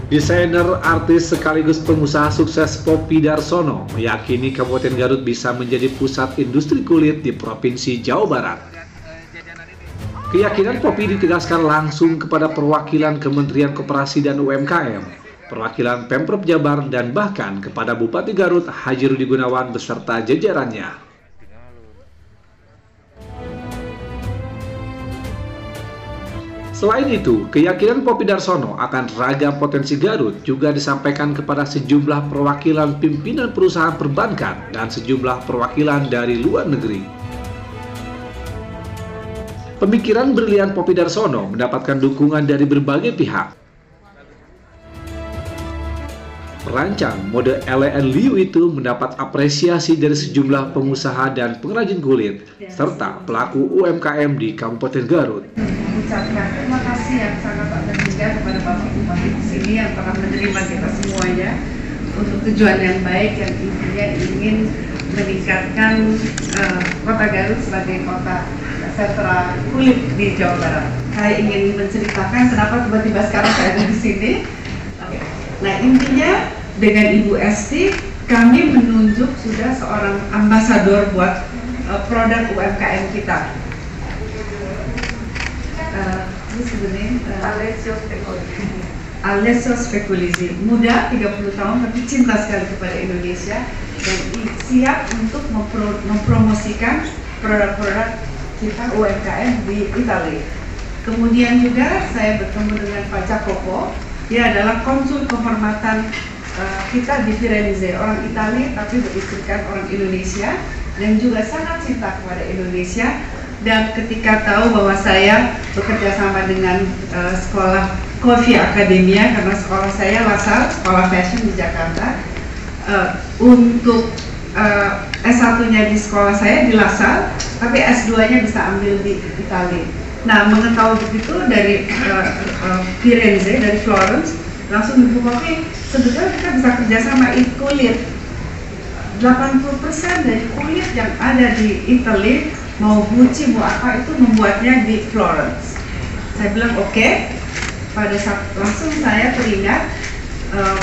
Desainer, artis sekaligus pengusaha sukses Poppy Darsono meyakini Kabupaten Garut bisa menjadi pusat industri kulit di Provinsi Jawa Barat. Keyakinan Poppy ditegaskan langsung kepada perwakilan Kementerian Koperasi dan UMKM, perwakilan Pemprov Jabar, dan bahkan kepada Bupati Garut Haji Rudi Gunawan beserta jajarannya. Selain itu, keyakinan Poppy Darsono akan ragam potensi Garut juga disampaikan kepada sejumlah perwakilan pimpinan perusahaan perbankan dan sejumlah perwakilan dari luar negeri. Pemikiran brilian Poppy Darsono mendapatkan dukungan dari berbagai pihak. Perancang mode Ellen Liu itu mendapat apresiasi dari sejumlah pengusaha dan pengrajin kulit, serta pelaku UMKM di Kabupaten Garut. Ucapkan terima kasih yang sangat tak terhingga kepada Bapak Bupati di sini yang telah menerima kita semuanya untuk tujuan yang baik yang intinya ingin meningkatkan Kota Garut sebagai kota sentra kulit di Jawa Barat. Saya ingin menceritakan kenapa tiba-tiba sekarang saya ada di sini. Nah, intinya dengan Ibu Esti kami menunjuk sudah seorang ambasador buat produk UMKM kita. Ini sebenarnya Alessio Speculisi, muda 30 tahun tapi cinta sekali kepada Indonesia dan siap untuk mempromosikan produk-produk kita UMKM di Italia. Kemudian juga saya bertemu dengan Pak Jacopo, dia adalah konsul kehormatan kita di Firenze, orang Italia tapi beristrikan orang Indonesia dan juga sangat cinta kepada Indonesia. Dan ketika tahu bahwa saya bekerja sama dengan sekolah Coffee Academia, karena sekolah saya LaSalle, sekolah fashion di Jakarta, untuk S1-nya di sekolah saya di LaSalle, tapi S2-nya bisa ambil di Italia. Nah, mengetahui begitu dari Firenze, dari Florence, langsung Ibu Poppy, sebetulnya kita bisa kerjasama kulit. 80% dari kulit yang ada di Italia, mau Gucci, mau apa itu membuatnya di Florence. Saya bilang oke. Pada saat langsung saya teringat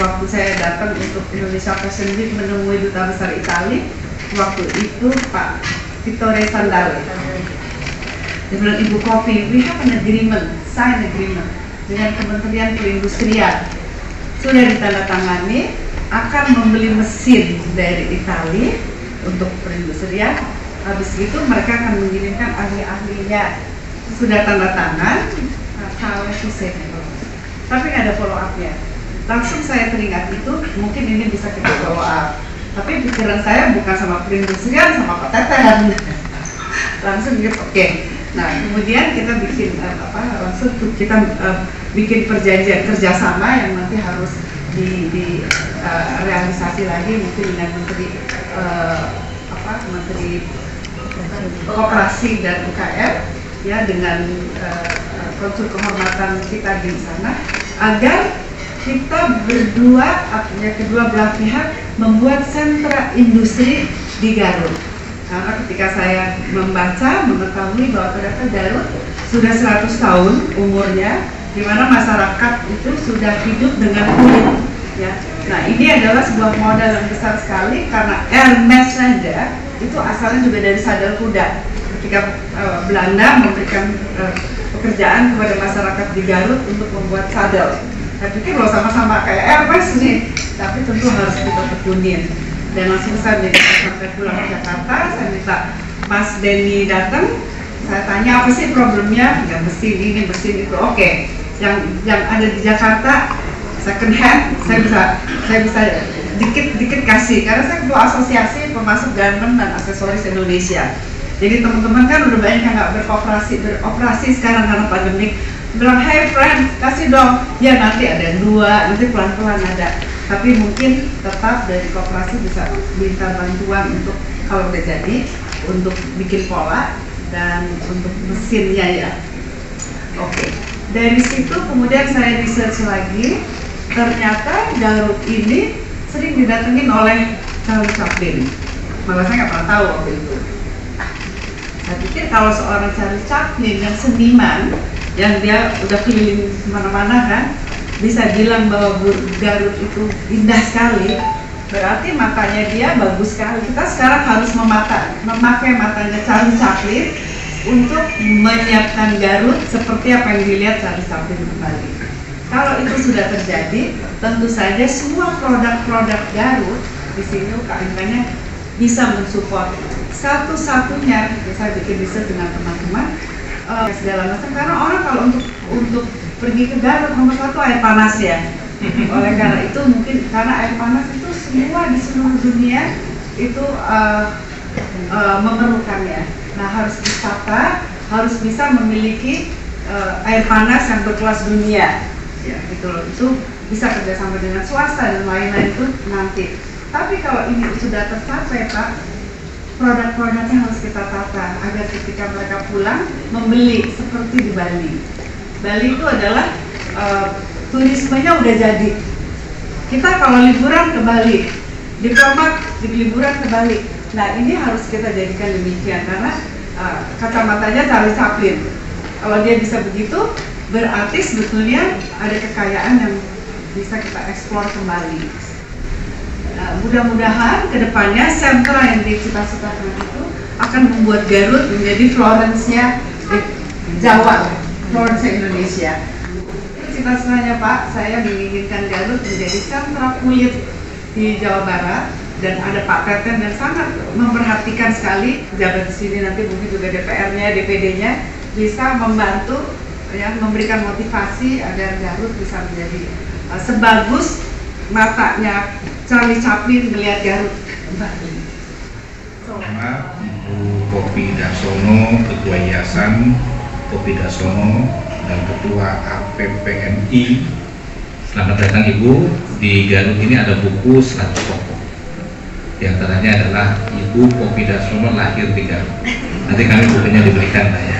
waktu saya datang untuk Indonesia Fashion Week menemui Duta Besar Italia, waktu itu Pak Vittore Sandale. Dia bilang, Ibu Poppy, we have an agreement, sign agreement dengan Kementerian Perindustrian. Sudah ditandatangani, akan membeli mesin dari Italia untuk perindustrian. Habis itu mereka akan mengirimkan ahli-ahlinya, sudah tanda tangan, kalau tapi nggak ada follow up-nya. Langsung saya teringat itu, mungkin ini bisa kita follow up. Tapi pikiran saya bukan sama perindustrian, sama Pak Teten. Langsung gitu, oke. Nah, kemudian kita bikin langsung kita bikin perjanjian kerjasama yang nanti harus realisasi lagi mungkin dengan Menteri Menteri Koperasi dan UKM ya, dengan konsul kehormatan kita di sana, agar kita berdua, artinya kedua belah pihak, membuat sentra industri di Garut. Karena ketika saya membaca, mengetahui bahwa ternyata Garut sudah 100 tahun umurnya, di mana masyarakat itu sudah hidup dengan kulit. Ya. Nah, ini adalah sebuah modal yang besar sekali, karena Hermes saja itu asalnya juga dari sadel kuda. Ketika Belanda memberikan pekerjaan kepada masyarakat di Garut untuk membuat sadel. Saya pikir loh sama-sama kayak Hermes nih, tapi tentu harus kita tekunin. Dan langsung saya sampai pulang ke Jakarta, saya minta Mas Denny datang. Saya tanya apa sih problemnya? Ya mesin ini, mesin itu. Oke. Yang ada di Jakarta second hand, saya bisa dikit kasih, karena saya ketua asosiasi pemasok garment dan aksesoris Indonesia. Jadi teman-teman kan udah banyak yang nggak beroperasi sekarang karena pandemik. Bilang, hey friend, kasih dong. Ya nanti ada 2, nanti pelan-pelan ada. Tapi mungkin tetap dari koperasi bisa minta bantuan untuk kalau udah jadi, untuk bikin pola dan untuk mesinnya ya. Oke. Dari situ kemudian saya research lagi, ternyata Garut ini sering didatengin oleh Charlie Chaplin. Malah saya nggak pernah tahu waktu itu. Saya pikir kalau seorang Charlie Chaplin yang seniman, yang dia udah keliling kemana-mana kan, bisa bilang bahwa Garut itu indah sekali, berarti matanya dia bagus sekali. Kita sekarang harus memakai matanya Charlie Chaplin untuk menyiapkan Garut seperti apa yang dilihat Charlie Chaplin kembali. Kalau itu sudah terjadi, tentu saja semua produk-produk Garut di sini UKM-nya bisa mensupport. Satu-satunya bisa bikin riset dengan teman-teman segala macam, karena orang kalau untuk pergi ke Garut nomor satu air panas ya. Oleh karena itu mungkin karena air panas itu semua di seluruh dunia itu memerlukannya. Nah, harus ditata, harus bisa memiliki air panas yang berkelas dunia. Ya, gitu loh. Itu bisa kerjasama dengan swasta dan lain-lain itu nanti. Tapi kalau ini sudah tercapai, Pak, produk-produknya harus kita tata agar ketika mereka pulang membeli seperti di Bali. Bali itu adalah turismenya udah jadi. Kita kalau liburan ke Bali, diplomat liburan ke Bali. Nah, ini harus kita jadikan demikian karena kacamatanya Charlie Chaplin. Kalau dia bisa begitu, berarti sebetulnya ada kekayaan yang bisa kita eksplor kembali. Mudah-mudahan kedepannya sentra yang dicita-citakan itu akan membuat Garut menjadi Florence-nya Jawa, Florence Indonesia. Cita-citanya Pak, saya menginginkan Garut menjadi sentra kulit di Jawa Barat, dan ada Pak Teten yang sangat memperhatikan sekali pejabat di sini, nanti mungkin juga DPR-nya, DPD-nya bisa membantu ya, memberikan motivasi agar Garut bisa menjadi sebagus matanya Charlie Chaplin melihat Garut. Sama Ibu Poppy Darsono, Ketua Yayasan Poppy Darsono dan Ketua APPMI. Selamat datang Ibu. Di Garut ini ada buku 100 tokoh. Di antaranya adalah Ibu Poppy Darsono lahir di Garut. Nanti kami bukunya diberikan ya.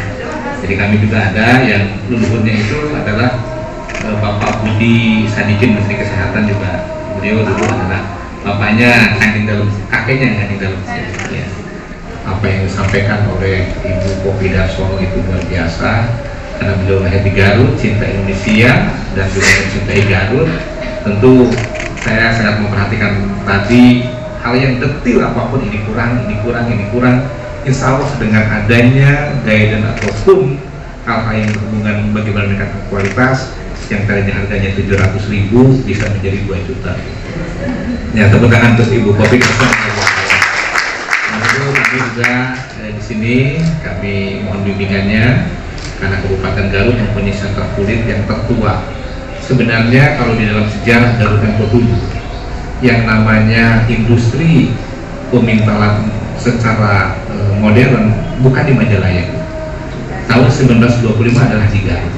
Jadi kami juga ada yang leluhurnya itu adalah Bapak Budi Sadikin, Menteri Kesehatan juga. Beliau dulu adalah bapaknya Kanjeng Dalam, kakeknya Kanjeng Dalam. Ya. Apa yang disampaikan oleh Ibu Poppy Darsono itu luar biasa, karena beliau lahir di Garut, cinta Indonesia dan juga mencintai Garut. Tentu saya sangat memperhatikan tadi hal yang detail, apapun ini kurang. Insya Allah dengan adanya guidance ataupun hal-hal yang berhubungan bagaimana meningkatkan kualitas yang tadinya harganya 700.000 bisa menjadi 2 juta. Ya, tepuk tangan untuk Ibu Poppy. Lalu kami juga di sini kami mohon bimbingannya karena Kabupaten Garut mempunyai sentra kulit yang tertua. Sebenarnya kalau di dalam sejarah Garut yang ke-7 yang namanya industri pemintalan secara modern bukan di Majalaya. Tahun 1925 adalah di Garut.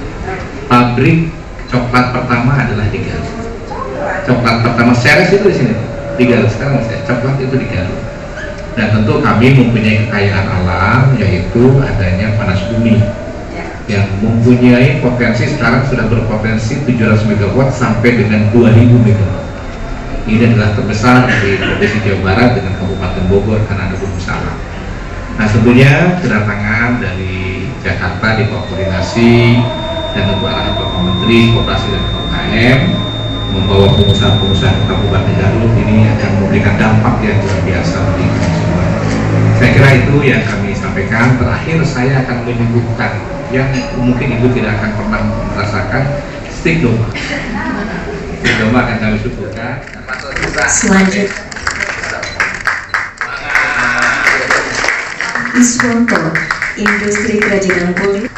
Pabrik coklat pertama adalah di Garut. Coklat pertama series itu di sini di Garut. Sekarang coklat itu di Garut. Dan tentu kami mempunyai kekayaan alam, yaitu adanya panas bumi yang mempunyai potensi, sekarang sudah berpotensi 700 MW sampai dengan 2000 MW. Ini adalah terbesar di Provinsi Jawa Barat dengan Kabupaten Bogor karena ada Gunung Salak. Nah, sebetulnya kedatangan dari Jakarta di bawah koordinasi dan tentu arahan Bapak Menteri Koperasi dan UMKM membawa pengusaha-pengusaha Kabupaten Garut ini akan memberikan dampak yang luar biasa bagi kami semua. Saya kira itu yang kami sampaikan. Terakhir saya akan menyuguhkan yang mungkin Ibu tidak akan pernah merasakan, stik domba. Stik domba akan kami suguhkan. Selanjutnya Iswanto, Industri Kerajinan Kulit.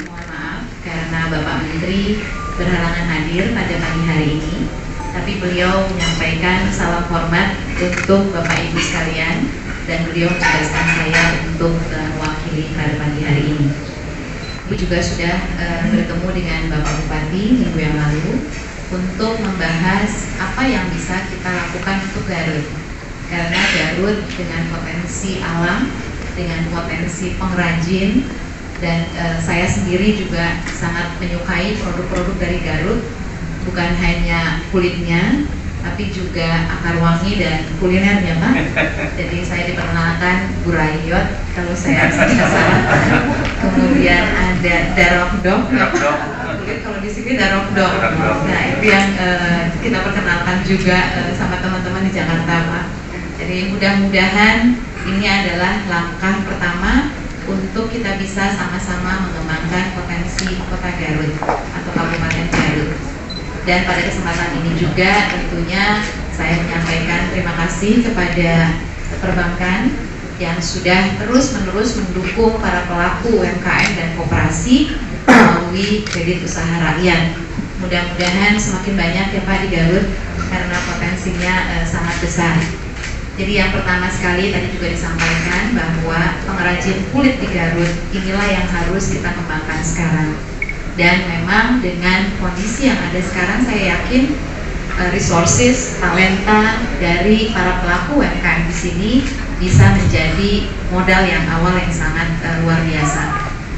Mohon maaf karena Bapak Menteri berhalangan hadir pada pagi hari ini, tapi beliau menyampaikan salam hormat untuk Bapak Ibu sekalian dan beliau menugaskan saya untuk mewakili pada pagi hari ini. Ibu juga sudah bertemu dengan Bapak Bupati minggu yang lalu untuk membahas apa yang bisa kita lakukan untuk Garut, karena Garut dengan potensi alam, dengan potensi pengrajin, dan saya sendiri juga sangat menyukai produk-produk dari Garut, bukan hanya kulitnya tapi juga akar wangi dan kulinernya, Pak. Jadi saya diperkenalkan Bu Rayot, kalau saya tidak salah. Kemudian ada Darokdok. Kalau di sini Darokdok. Nah, itu yang kita perkenalkan juga sama teman-teman di Jakarta, Pak. Jadi mudah-mudahan ini adalah langkah pertama untuk kita bisa sama-sama mengembangkan potensi Kota Garut atau Kabupaten Garut. Dan pada kesempatan ini juga tentunya saya menyampaikan terima kasih kepada perbankan yang sudah terus-menerus mendukung para pelaku UMKM dan koperasi melalui kredit usaha rakyat. Mudah-mudahan semakin banyak ya Pak di Garut karena potensinya sangat besar. Jadi yang pertama sekali tadi juga disampaikan bahwa pengrajin kulit di Garut inilah yang harus kita kembangkan sekarang. Dan memang dengan kondisi yang ada sekarang saya yakin resources, talenta dari para pelaku UMKM di sini bisa menjadi modal yang awal yang sangat luar biasa.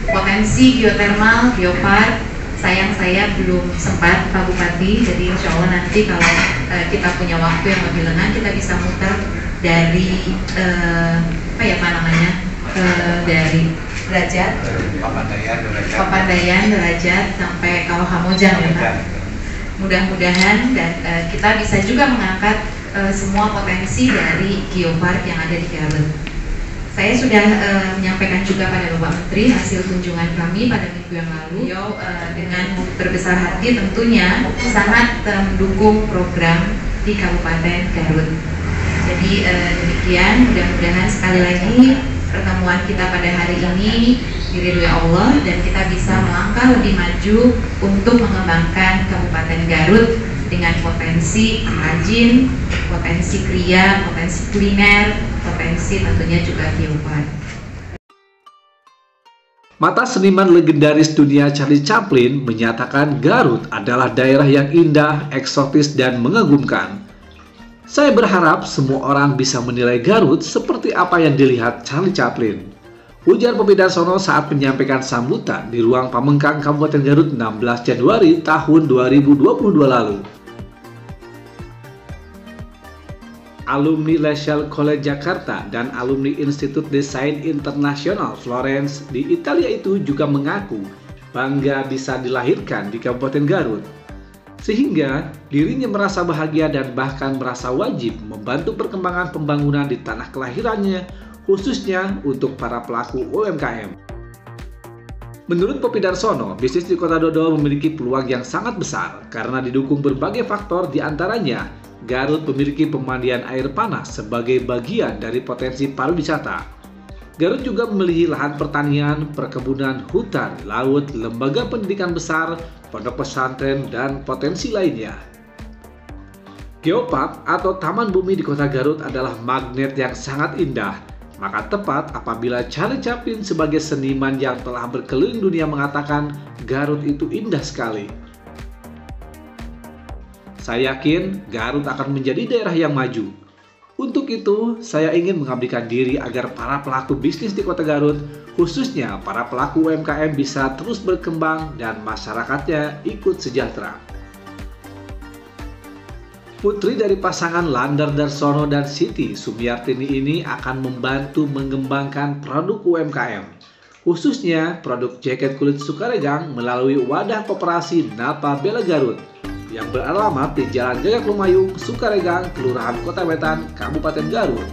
Potensi geotermal, geopark, sayang saya belum sempat Pak Bupati, jadi insya Allah nanti kalau kita punya waktu yang lebih lengang kita bisa muter dari dari Derajat, Papandayan, Derajat sampai Kawahamojan ya Pak. Mudah-mudahan dan kita bisa juga mengangkat semua potensi dari geopark yang ada di Garut. Saya sudah menyampaikan juga pada Bapak Menteri hasil kunjungan kami pada minggu yang lalu. Beliau dengan berbesar hati tentunya sangat mendukung program di Kabupaten Garut. Jadi demikian, mudah-mudahan sekali lagi pertemuan kita pada hari ini diridhoi Allah dan kita bisa melangkah lebih maju untuk mengembangkan Kabupaten Garut dengan potensi pengrajin, potensi kria, potensi kuliner, potensi tentunya juga geopark. Mata seniman legendaris dunia Charlie Chaplin menyatakan Garut adalah daerah yang indah, eksotis, dan mengagumkan. Saya berharap semua orang bisa menilai Garut seperti apa yang dilihat Charlie Chaplin. Ujar Poppy Darsono saat menyampaikan sambutan di ruang Pamengkang Kabupaten Garut 16 Januari tahun 2022 lalu. Alumni Lasalle College Jakarta dan alumni Institut Desain Internasional Florence di Italia itu juga mengaku bangga bisa dilahirkan di Kabupaten Garut. Sehingga dirinya merasa bahagia dan bahkan merasa wajib membantu perkembangan pembangunan di tanah kelahirannya, khususnya untuk para pelaku UMKM. Menurut Poppy Darsono, bisnis di Kota Dodol memiliki peluang yang sangat besar karena didukung berbagai faktor, diantaranya Garut memiliki pemandian air panas sebagai bagian dari potensi pariwisata. Garut juga memiliki lahan pertanian, perkebunan, hutan, laut, lembaga pendidikan besar, pondok pesantren, dan potensi lainnya. Geopark atau Taman Bumi di Kota Garut adalah magnet yang sangat indah, maka tepat apabila Charlie Chaplin sebagai seniman yang telah berkeliling dunia mengatakan Garut itu indah sekali. Saya yakin Garut akan menjadi daerah yang maju. Untuk itu, saya ingin mengabdikan diri agar para pelaku bisnis di Kota Garut, khususnya para pelaku UMKM bisa terus berkembang dan masyarakatnya ikut sejahtera. Putri dari pasangan Landar Darsono dan Siti Sumiartini ini akan membantu mengembangkan produk UMKM, khususnya produk jaket kulit Sukaregang melalui wadah koperasi Napa Bela Garut yang beralamat di Jalan Gagak Lumayung, Sukaregang, Kelurahan Kota Wetan, Kabupaten Garut.